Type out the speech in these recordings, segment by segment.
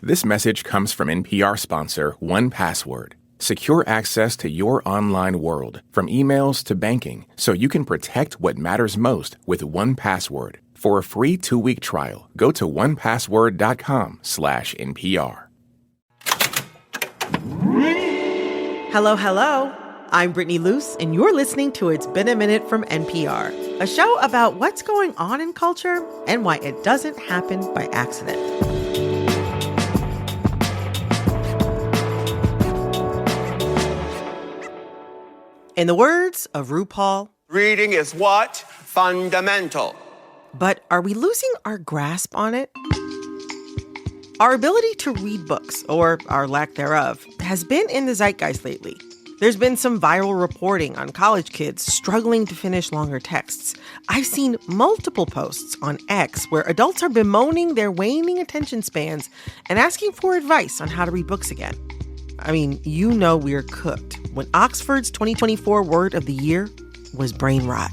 This message comes from NPR sponsor 1Password. Secure access to your online world, from emails to banking, so you can protect what matters most with 1Password. For a free 2-week trial, go to onepassword.com/NPR. Hello, hello. I'm Brittany Luce, and you're listening to It's Been a Minute from NPR, a show about what's going on in culture and why it doesn't happen by accident. In the words of RuPaul, reading is what? Fundamental. But are we losing our grasp on it? Our ability to read books, or our lack thereof, has been in the zeitgeist lately. There's been some viral reporting on college kids struggling to finish longer texts. I've seen multiple posts on X where adults are bemoaning their waning attention spans and asking for advice on how to read books again. I mean, you know we're cooked when Oxford's 2024 word of the year was brain rot.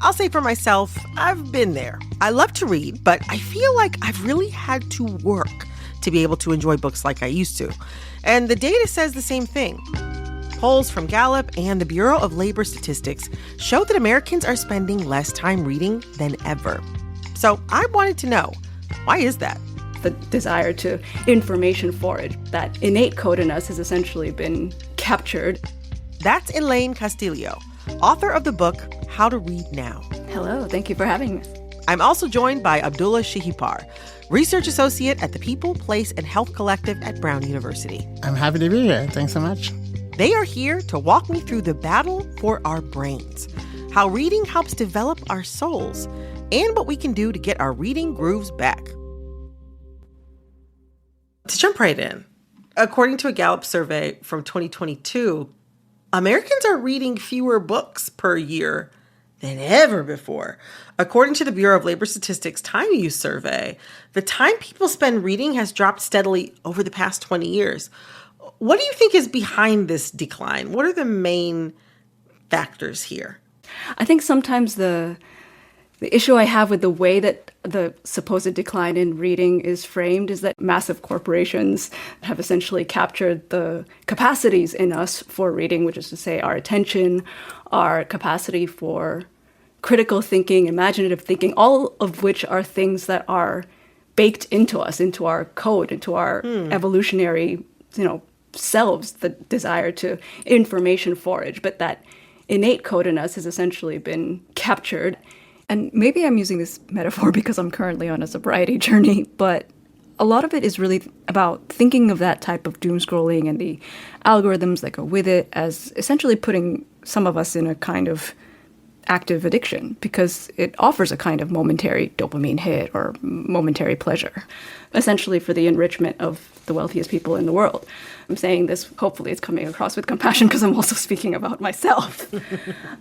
I'll say for myself, I've been there. I love to read, but I feel like I've really had to work to be able to enjoy books like I used to. And the data says the same thing. Polls from Gallup and the Bureau of Labor Statistics show that Americans are spending less time reading than ever. So I wanted to know, why is that? The desire to information forage, that innate code in us has essentially been captured. That's Elaine Castillo, author of the book, How to Read Now. Hello, thank you for having me. I'm also joined by Abdullah Shihipar, research associate at the People, Place, and Health Collective at Brown University. I'm happy to be here. Thanks so much. They are here to walk me through the battle for our brains, how reading helps develop our souls, and what we can do to get our reading grooves back. To jump right in, according to a Gallup survey from 2022, Americans are reading fewer books per year than ever before. According to the Bureau of Labor Statistics Time Use Survey, the time people spend reading has dropped steadily over the past 20 years. What do you think is behind this decline? What are the main factors here? I think sometimes the issue I have with the way that the supposed decline in reading is framed is that massive corporations have essentially captured the capacities in us for reading, which is to say our attention, our capacity for critical thinking, imaginative thinking, all of which are things that are baked into us, into our code, into our evolutionary, selves, the desire to information forage. But that innate code in us has essentially been captured. And maybe I'm using this metaphor because I'm currently on a sobriety journey, but a lot of it is really about thinking of that type of doom scrolling and the algorithms that go with it as essentially putting some of us in a kind of active addiction because it offers a kind of momentary dopamine hit or momentary pleasure, essentially for the enrichment of the wealthiest people in the world. I'm saying this, hopefully it's coming across with compassion because I'm also speaking about myself.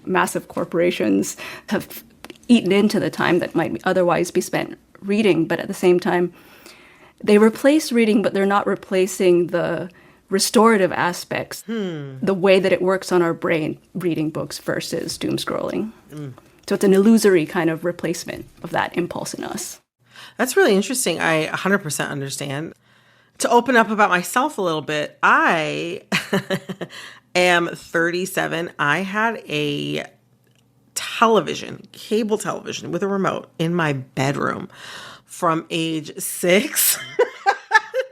Massive corporations have eaten into the time that might otherwise be spent reading, but at the same time, they replace reading, but they're not replacing the restorative aspects, the way that it works on our brain, reading books versus doom scrolling. So it's an illusory kind of replacement of that impulse in us. That's really interesting. I 100% understand. To open up about myself a little bit, I am 37. I had a cable television with a remote in my bedroom from age 6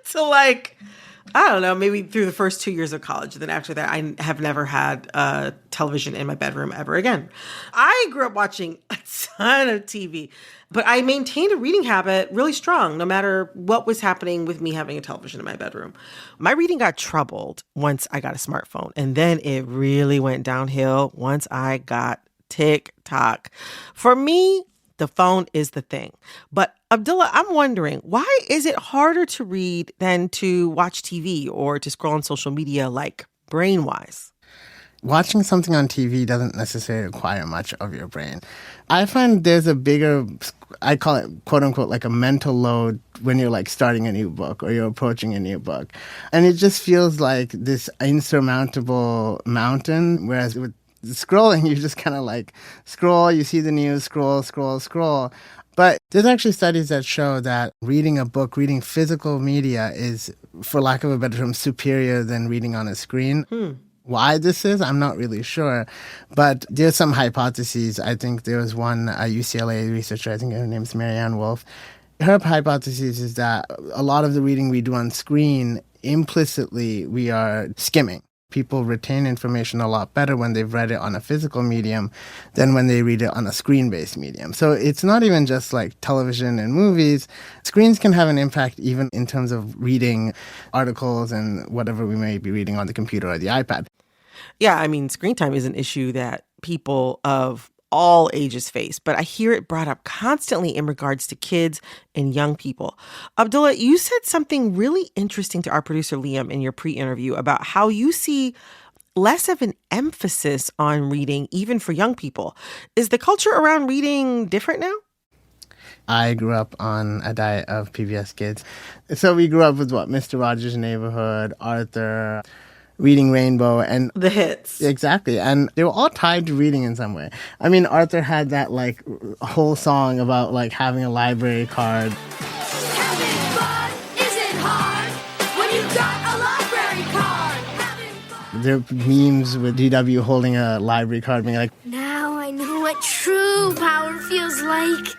to maybe through the first 2 years of college. Then after that, I have never had a television in my bedroom ever again. I grew up watching a ton of TV, but I maintained a reading habit really strong, no matter what was happening with me having a television in my bedroom. My reading got troubled once I got a smartphone, and then it really went downhill once I got TikTok. For me, the phone is the thing. But Abdullah, I'm wondering, why is it harder to read than to watch TV or to scroll on social media, like brain-wise? Watching something on TV doesn't necessarily require much of your brain. I find there's a bigger, I call it quote unquote, like a mental load when you're like starting a new book or you're approaching a new book. And it just feels like this insurmountable mountain, whereas with scrolling, you just kind of like scroll, you see the news, scroll. But there's actually studies that show that reading a book, reading physical media is, for lack of a better term, superior than reading on a screen. Why this is, I'm not really sure. But there's some hypotheses. I think there was one UCLA researcher, I think her name's Marianne Wolf. Her hypothesis is that a lot of the reading we do on screen, implicitly, we are skimming. People retain information a lot better when they've read it on a physical medium than when they read it on a screen-based medium. So it's not even just like television and movies. Screens can have an impact even in terms of reading articles and whatever we may be reading on the computer or the iPad. Yeah, I mean, screen time is an issue that people of all ages face, but I hear it brought up constantly in regards to kids and young people. Abdullah, you said something really interesting to our producer Liam in your pre-interview about how you see less of an emphasis on reading even for young people. Is the culture around reading different now? I grew up on a diet of PBS Kids. So we grew up with Mr. Rogers' Neighborhood, Arthur, Reading Rainbow, and the hits. Exactly. And they were all tied to reading in some way. I mean, Arthur had that like whole song about like having a library card. Having fun isn't hard when you got a library card. There are memes with DW holding a library card being like, Now I know what true power feels like.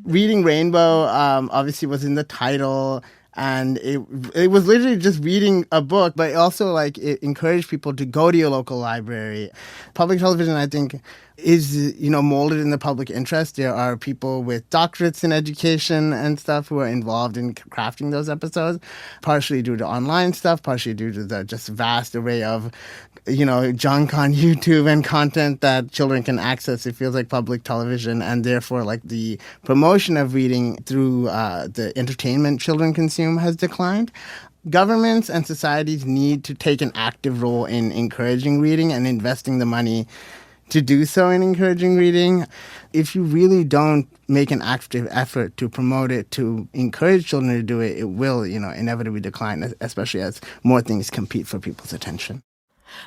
Reading Rainbow obviously was in the title. And it was literally just reading a book, but also like it encouraged people to go to your local library. Public television, I think, is, molded in the public interest. There are people with doctorates in education and stuff who are involved in crafting those episodes, partially due to online stuff, partially due to the just vast array of, junk on YouTube and content that children can access. It feels like public television, and therefore like the promotion of reading through the entertainment children consume has declined. Governments and societies need to take an active role in encouraging reading and investing the money to do so in encouraging reading. If you really don't make an active effort to promote it, to encourage children to do it, it will, inevitably decline, especially as more things compete for people's attention.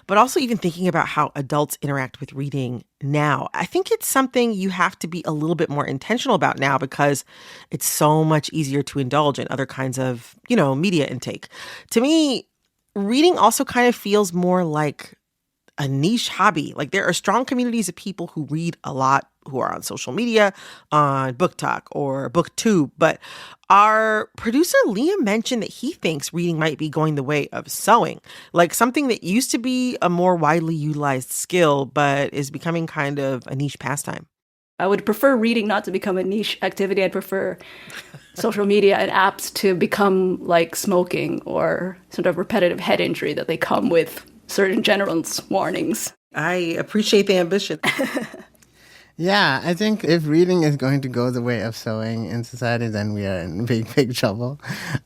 But also even thinking about how adults interact with reading now. I think it's something you have to be a little bit more intentional about now because it's so much easier to indulge in other kinds of, media intake. To me, reading also kind of feels more like a niche hobby. Like there are strong communities of people who read a lot, who are on social media, on Book Talk or BookTube. But our producer Liam mentioned that he thinks reading might be going the way of sewing, like something that used to be a more widely utilized skill, but is becoming kind of a niche pastime. I would prefer reading not to become a niche activity. I'd prefer social media and apps to become like smoking or sort of repetitive head injury that they come with certain general's warnings. I appreciate the ambition. Yeah, I think if reading is going to go the way of sewing in society, then we are in big, big trouble.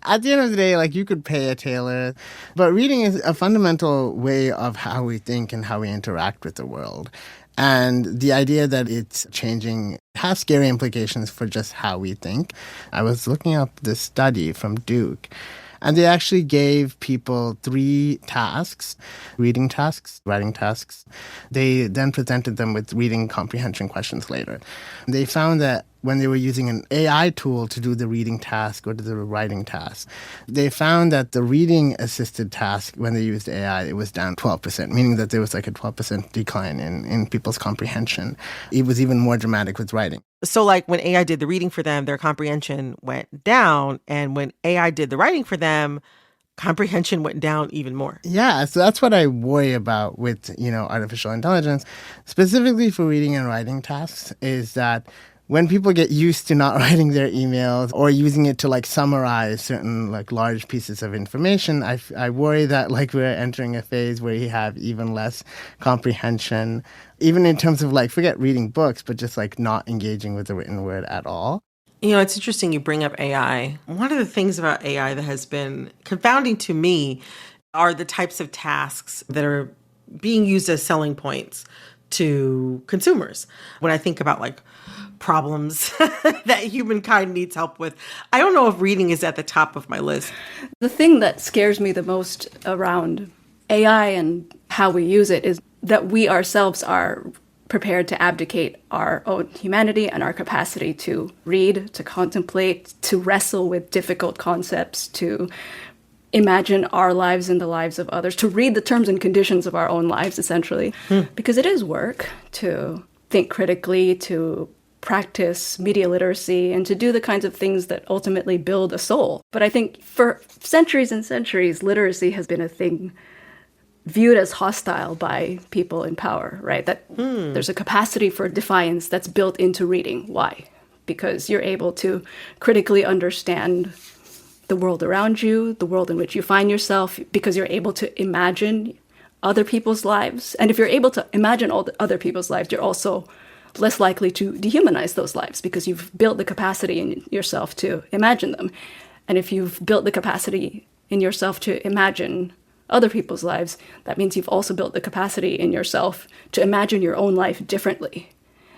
At the end of the day, like you could pay a tailor, but reading is a fundamental way of how we think and how we interact with the world. And the idea that it's changing has scary implications for just how we think. I was looking up this study from Duke, and they actually gave people 3 tasks, reading tasks, writing tasks. They then presented them with reading comprehension questions later. They found that when they were using an AI tool to do the reading task or the writing task, they found that the reading-assisted task, when they used AI, it was down 12%, meaning that there was like a 12% decline in people's comprehension. It was even more dramatic with writing. So like when AI did the reading for them, their comprehension went down. And when AI did the writing for them, comprehension went down even more. Yeah, so that's what I worry about with, artificial intelligence, specifically for reading and writing tasks, is that when people get used to not writing their emails or using it to like summarize certain like large pieces of information, I worry that like we're entering a phase where you have even less comprehension, even in terms of like, forget reading books, but just like not engaging with the written word at all. It's interesting you bring up AI. One of the things about AI that has been confounding to me are the types of tasks that are being used as selling points to consumers. When I think about like problems that humankind needs help with, I don't know if reading is at the top of my list. The thing that scares me the most around AI and how we use it is that we ourselves are prepared to abdicate our own humanity and our capacity to read, to contemplate, to wrestle with difficult concepts, to imagine our lives and the lives of others, to read the terms and conditions of our own lives, essentially. Because it is work to think critically, to practice media literacy, and to do the kinds of things that ultimately build a soul. But I think for centuries and centuries, literacy has been a thing viewed as hostile by people in power, right? That there's a capacity for defiance that's built into reading. Why? Because you're able to critically understand the world around you, the world in which you find yourself, because you're able to imagine other people's lives. And if you're able to imagine all the other people's lives, you're also less likely to dehumanize those lives because you've built the capacity in yourself to imagine them. And if you've built the capacity in yourself to imagine other people's lives, that means you've also built the capacity in yourself to imagine your own life differently.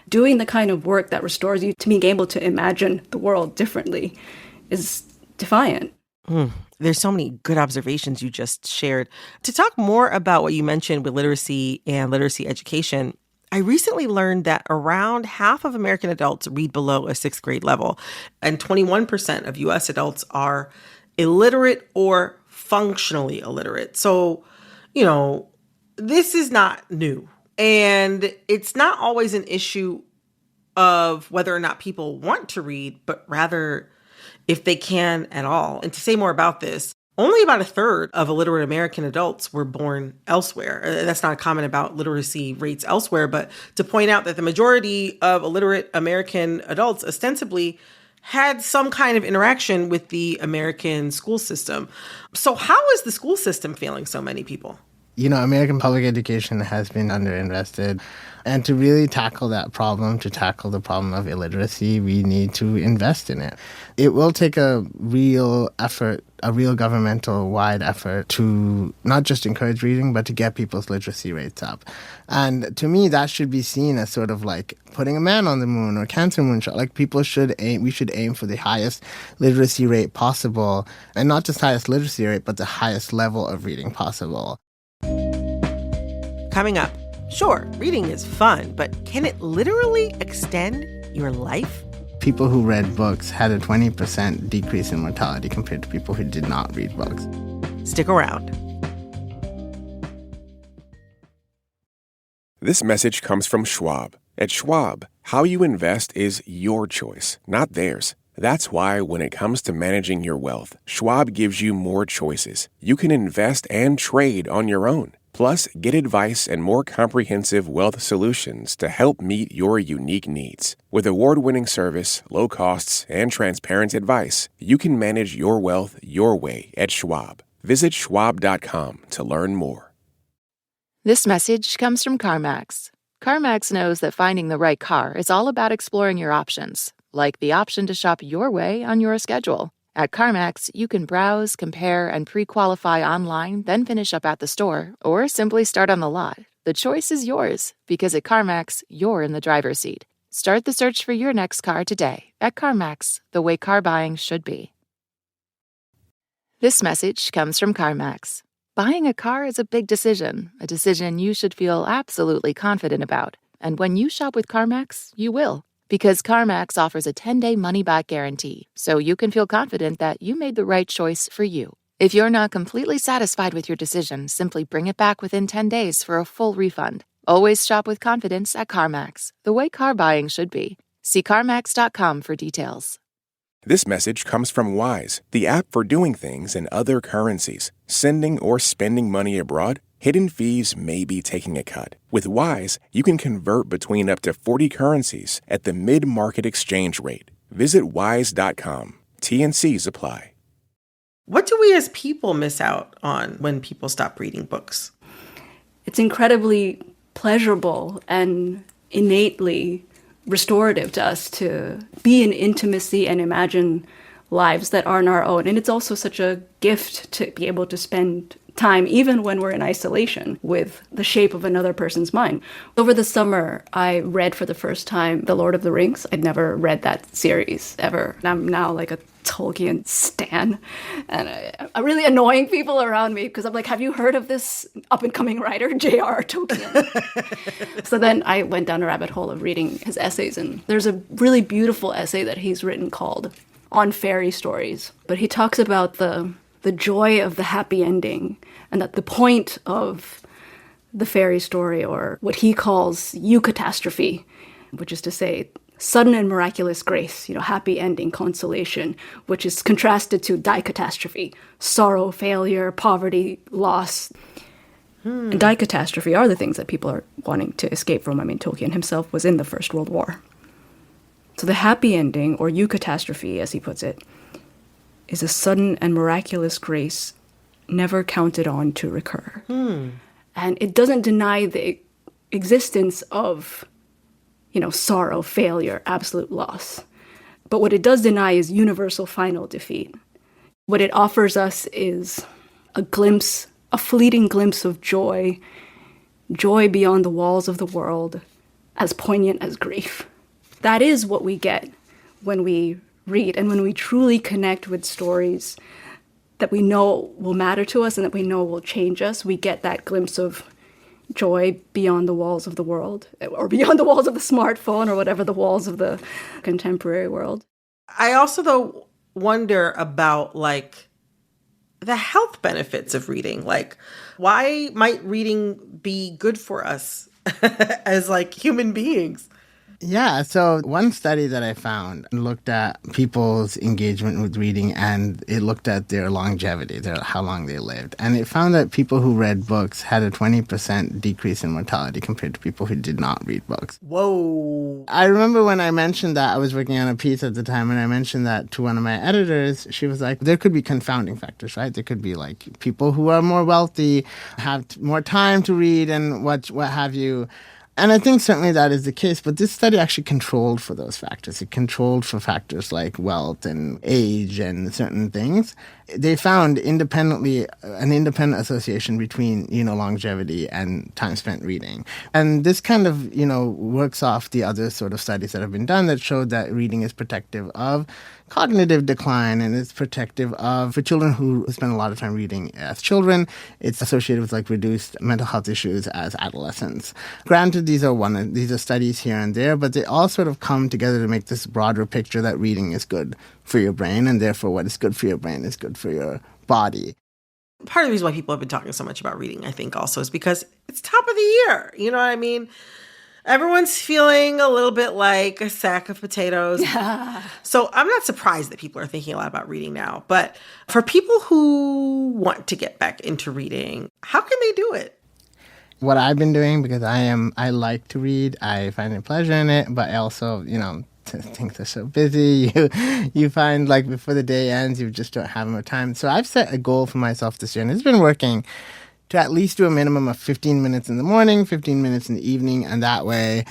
Doing the kind of work that restores you to being able to imagine the world differently is defiant. There's so many good observations you just shared. To talk more about what you mentioned with literacy and literacy education, I recently learned that around half of American adults read below a 6th grade level, and 21% of U.S. adults are illiterate or functionally illiterate. So, this is not new. And it's not always an issue of whether or not people want to read, but rather if they can at all. And to say more about this, only about a third of illiterate American adults were born elsewhere. That's not a comment about literacy rates elsewhere, but to point out that the majority of illiterate American adults ostensibly had some kind of interaction with the American school system. So how is the school system failing so many people? American public education has been underinvested. And to really tackle that problem, to tackle the problem of illiteracy, we need to invest in it. It will take a real effort, a real governmental-wide effort to not just encourage reading, but to get people's literacy rates up. And to me, that should be seen as sort of like putting a man on the moon or cancer moonshot. Like we should aim for the highest literacy rate possible, and not just highest literacy rate, but the highest level of reading possible. Coming up, sure, reading is fun, but can it literally extend your life? People who read books had a 20% decrease in mortality compared to people who did not read books. Stick around. This message comes from Schwab. At Schwab, how you invest is your choice, not theirs. That's why when it comes to managing your wealth, Schwab gives you more choices. You can invest and trade on your own. Plus, get advice and more comprehensive wealth solutions to help meet your unique needs. With award-winning service, low costs, and transparent advice, you can manage your wealth your way at Schwab. Visit schwab.com to learn more. This message comes from CarMax. CarMax knows that finding the right car is all about exploring your options, like the option to shop your way on your schedule. At CarMax, you can browse, compare, and pre-qualify online, then finish up at the store, or simply start on the lot. The choice is yours, because at CarMax, you're in the driver's seat. Start the search for your next car today at CarMax, the way car buying should be. This message comes from CarMax. Buying a car is a big decision, a decision you should feel absolutely confident about. And when you shop with CarMax, you will. Because CarMax offers a 10-day money-back guarantee, so you can feel confident that you made the right choice for you. If you're not completely satisfied with your decision, simply bring it back within 10 days for a full refund. Always shop with confidence at CarMax, the way car buying should be. See CarMax.com for details. This message comes from Wise, the app for doing things in other currencies. Sending or spending money abroad? Hidden fees may be taking a cut. With Wise, you can convert between up to 40 currencies at the mid-market exchange rate. Visit wise.com. T&Cs apply. What do we as people miss out on when people stop reading books? It's incredibly pleasurable and innately restorative to us to be in intimacy and imagine lives that aren't our own. And it's also such a gift to be able to spend time, even when we're in isolation, with the shape of another person's mind. Over the summer, I read for the first time The Lord of the Rings. I'd never read that series ever. And I'm now like a Tolkien stan, and I'm really annoying people around me because I'm like, have you heard of this up-and-coming writer, J.R.R. Tolkien? So then I went down a rabbit hole of reading his essays, and there's a really beautiful essay that he's written called On Fairy Stories. But he talks about the joy of the happy ending, and that the point of the fairy story, or what he calls eucatastrophe, which is to say sudden and miraculous grace, happy ending, consolation, which is contrasted to dicatastrophe, sorrow, failure, poverty, loss. And dicatastrophe are the things that people are wanting to escape from. I mean, Tolkien himself was in the First World War. So the happy ending, or eucatastrophe, as he puts it, is a sudden and miraculous grace never counted on to recur. And it doesn't deny the existence of sorrow, failure, absolute loss. But what it does deny is universal final defeat. What it offers us is a fleeting glimpse of joy beyond the walls of the world, as poignant as grief. That is what we get when we read, and when we truly connect with stories that we know will matter to us and that we know will change us. We get that glimpse of joy beyond the walls of the world, or beyond the walls of the smartphone, or whatever the walls of the contemporary world. I also, though, wonder about, the health benefits of reading. Why might reading be good for us as, human beings? Yeah, so one study that I found looked at people's engagement with reading, and it looked at their longevity, how long they lived. And it found that people who read books had a 20% decrease in mortality compared to people who did not read books. Whoa. I remember when I mentioned that, I was working on a piece at the time, and I mentioned that to one of my editors. She was like, there could be confounding factors, right? There could be people who are more wealthy, have more time to read and what have you. And I think certainly that is the case, but this study actually controlled for those factors. It controlled for factors like wealth and age and certain things. They found an independent association between, longevity and time spent reading. And this kind of, works off the other sort of studies that have been done that showed that reading is protective of cognitive decline, and it's protective of, for children who spend a lot of time reading as children, it's associated with reduced mental health issues as adolescents. Granted, these are studies here and there, but they all sort of come together to make this broader picture that reading is good for your brain, and therefore what is good for your brain is good for your body. Part of the reason why people have been talking so much about reading, I think, also is because it's top of the year. You know what I mean? Everyone's feeling a little bit like a sack of potatoes. Yeah. So I'm not surprised that people are thinking a lot about reading now. But for people who want to get back into reading, how can they do it? What I've been doing, because I like to read, I find a pleasure in it, but I also, things are so busy. You find before the day ends, you just don't have more time. So I've set a goal for myself this year, and it's been working, to at least do a minimum of 15 minutes in the morning, 15 minutes in the evening, and that way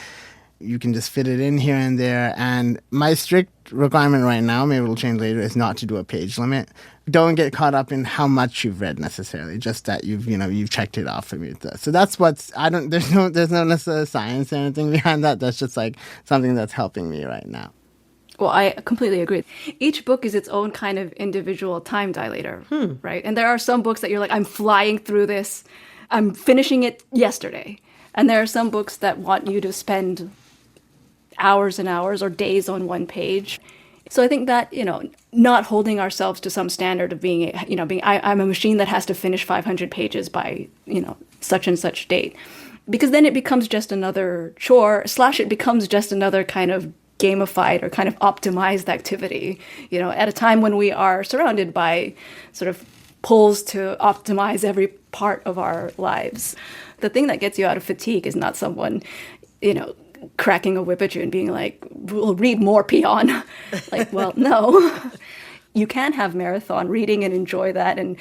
you can just fit it in here and there. And my strict requirement right now, maybe it'll change later, is not to do a page limit. Don't get caught up in how much you've read necessarily, just that you've checked it off of you. So that's there's no necessary science or anything behind that. That's just something that's helping me right now. Well, I completely agree. Each book is its own kind of individual time dilator, right? And there are some books that you're like, I'm flying through this. I'm finishing it yesterday. And there are some books that want you to spend hours and hours or days on one page. So I think that, not holding ourselves to some standard of I'm a machine that has to finish 500 pages by, such and such date. Because then it becomes just another chore, / it becomes just another kind of gamified or kind of optimized activity, at a time when we are surrounded by sort of pulls to optimize every part of our lives. The thing that gets you out of fatigue is not someone, cracking a whip at you and being like, we'll read more, peon. Well, no. You can have marathon reading and enjoy that and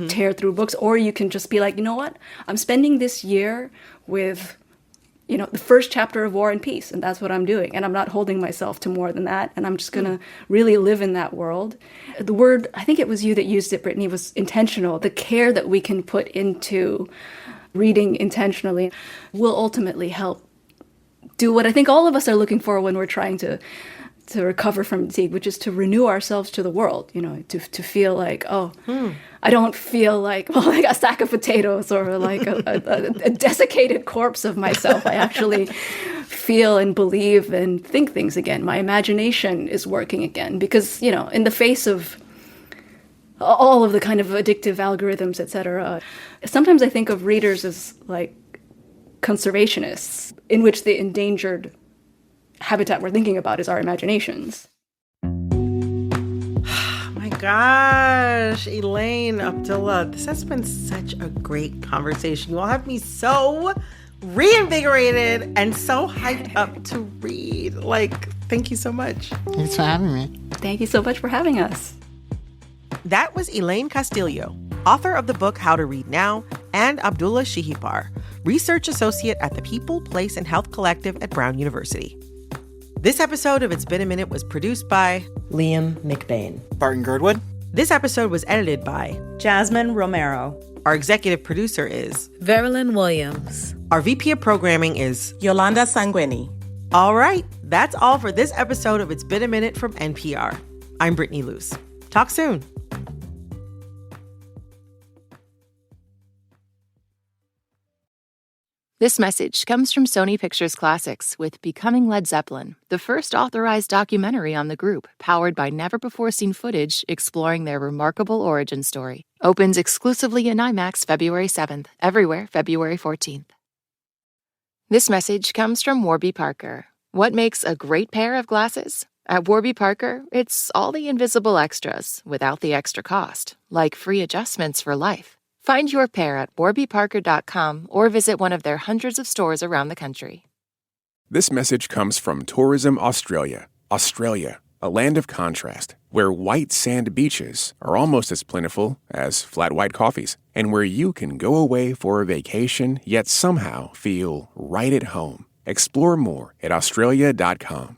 tear through books, or you can just be like, you know what? I'm spending this year with the first chapter of War and Peace, and that's what I'm doing. And I'm not holding myself to more than that, and I'm just going to really live in that world. The word, I think it was you that used it, Brittany, was intentional. The care that we can put into reading intentionally will ultimately help do what I think all of us are looking for when we're trying to to recover from fatigue, which is to renew ourselves to the world, to feel like, I don't feel like a sack of potatoes or like a desiccated corpse of myself. I actually feel and believe and think things again. My imagination is working again because, in the face of all of the kind of addictive algorithms, etc., sometimes I think of readers as like conservationists, in which the endangered habitat we're thinking about is our imaginations. My gosh, Elaine, Abdullah, this has been such a great conversation. You all have me so reinvigorated and so hyped up to read. Thank you so much. Thanks for having me. Thank you so much for having us. That was Elaine Castillo, author of the book How to Read Now, and Abdullah Shihipar, research associate at the People, Place, and Health Collective at Brown University. This episode of It's Been a Minute was produced by Liam McBain. Barton Girdwood. This episode was edited by Jasmine Romero. Our executive producer is Verilyn Williams. Our VP of programming is Yolanda Sanguini. All right, that's all for this episode of It's Been a Minute from NPR. I'm Brittany Luce. Talk soon. This message comes from Sony Pictures Classics with Becoming Led Zeppelin, the first authorized documentary on the group, powered by never-before-seen footage exploring their remarkable origin story. Opens exclusively in IMAX February 7th, everywhere February 14th. This message comes from Warby Parker. What makes a great pair of glasses? At Warby Parker, it's all the invisible extras without the extra cost, like free adjustments for life. Find your pair at warbyparker.com or visit one of their hundreds of stores around the country. This message comes from Tourism Australia. Australia, a land of contrast, where white sand beaches are almost as plentiful as flat white coffees, and where you can go away for a vacation yet somehow feel right at home. Explore more at australia.com.